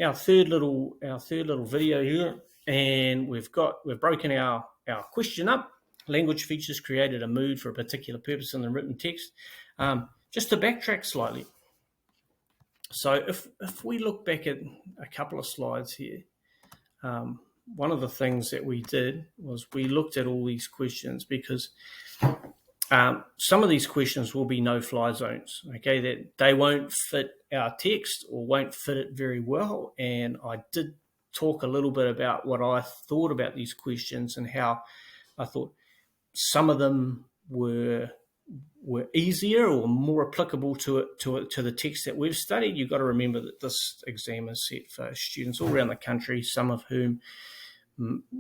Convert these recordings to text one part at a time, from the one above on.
our third little video here, and we've broken our question up. Language features created a mood for a particular purpose in the written text. Just to backtrack slightly, so if we look back at a couple of slides here, one of the things that we did was we looked at all these questions because some of these questions will be no-fly zones, okay, that they won't fit our text or won't fit it very well. And I did talk a little bit about what I thought about these questions and how I thought some of them were easier or more applicable to the text that we've studied. You've got to remember that this exam is set for students all around the country, some of whom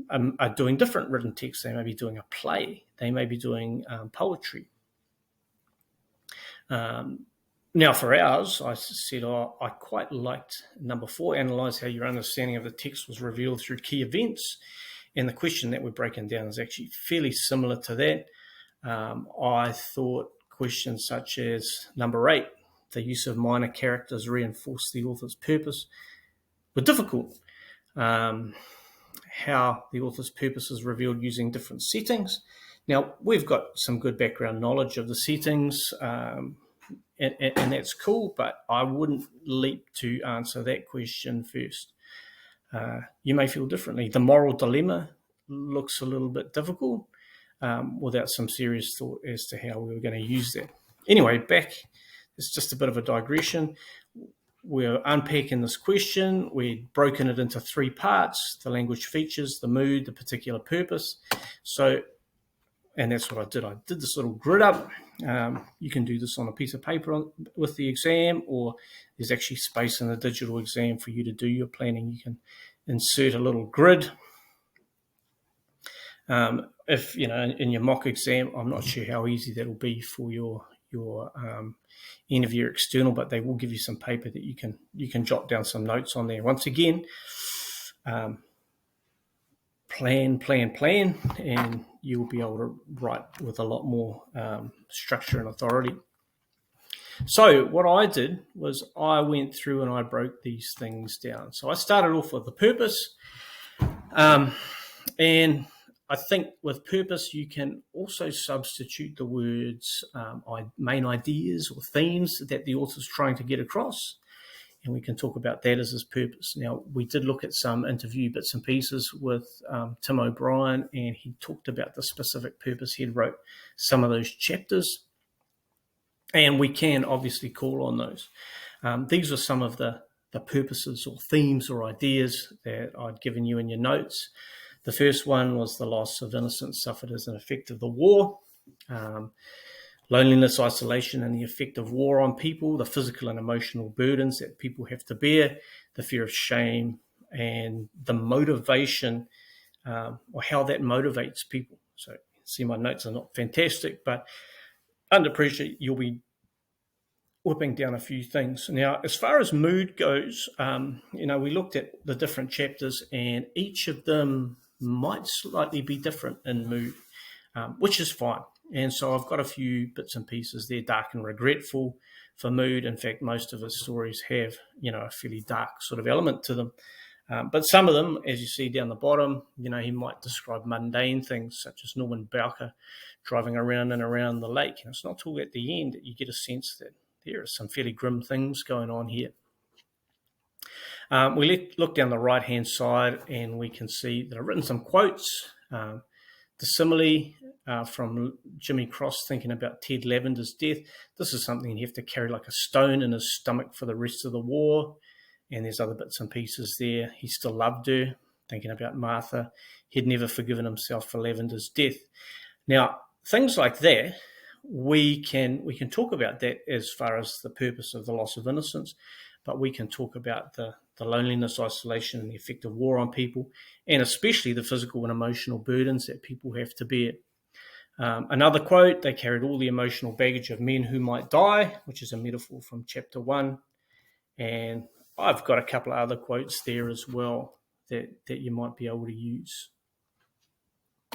are doing different written texts. They may be doing a play. They may be doing poetry. Now, for ours, I said I quite liked number 4, analyse how your understanding of the text was revealed through key events. And the question that we're breaking down is actually fairly similar to that. I thought questions such as number 8, the use of minor characters reinforce the author's purpose, were difficult. How the author's purpose is revealed using different settings. Now, we've got some good background knowledge of the settings, and that's cool, but I wouldn't leap to answer that question first. You may feel differently. The moral dilemma looks a little bit difficult without some serious thought as to how we were going to use that. Anyway, back, it's just a bit of a digression. We're unpacking this question. We've broken it into 3 parts: the language features, the mood, the particular purpose. So, and that's what I did. I did this little grid up. You can do this on a piece of paper with the exam, or there's actually space in the digital exam for you to do your planning. You can insert a little grid. If, in your mock exam, I'm not sure how easy that'll be for your end of year external, but they will give you some paper that you can jot down some notes on there. Once again, plan, and you'll be able to write with a lot more structure and authority. So what I did was I went through and I broke these things down. So I started off with the purpose, and I think with purpose, you can also substitute the words main ideas or themes that the author's trying to get across. And we can talk about that as his purpose. Now, we did look at some interview bits and pieces with Tim O'Brien, and he talked about the specific purpose. He wrote some of those chapters, and we can obviously call on those. These are some of the purposes or themes or ideas that I'd given you in your notes. The first one was the loss of innocence suffered as an effect of the war, loneliness, isolation, and the effect of war on people, the physical and emotional burdens that people have to bear, the fear of shame, and the motivation, or how that motivates people. So, see, my notes are not fantastic, but under pressure, you'll be whipping down a few things. Now, as far as mood goes, we looked at the different chapters, and each of them might slightly be different in mood, which is fine. And so I've got a few bits and pieces there, dark and regretful for mood. In fact, most of his stories have, a fairly dark sort of element to them. But some of them, as you see down the bottom, he might describe mundane things such as Norman Bowker driving around and around the lake. And it's not till at the end that you get a sense that there are some fairly grim things going on here. We look down the right-hand side and we can see that I've written some quotes. The simile from Jimmy Cross thinking about Ted Lavender's death. This is something you have to carry like a stone in his stomach for the rest of the war. And there's other bits and pieces there. He still loved her, thinking about Martha. He'd never forgiven himself for Lavender's death. Now, things like that, we can talk about that as far as the purpose of the loss of innocence, but we can talk about the loneliness, isolation, and the effect of war on people, and especially the physical and emotional burdens that people have to bear. Another quote, they carried all the emotional baggage of men who might die, which is a metaphor from chapter 1. And I've got a couple of other quotes there as well that you might be able to use.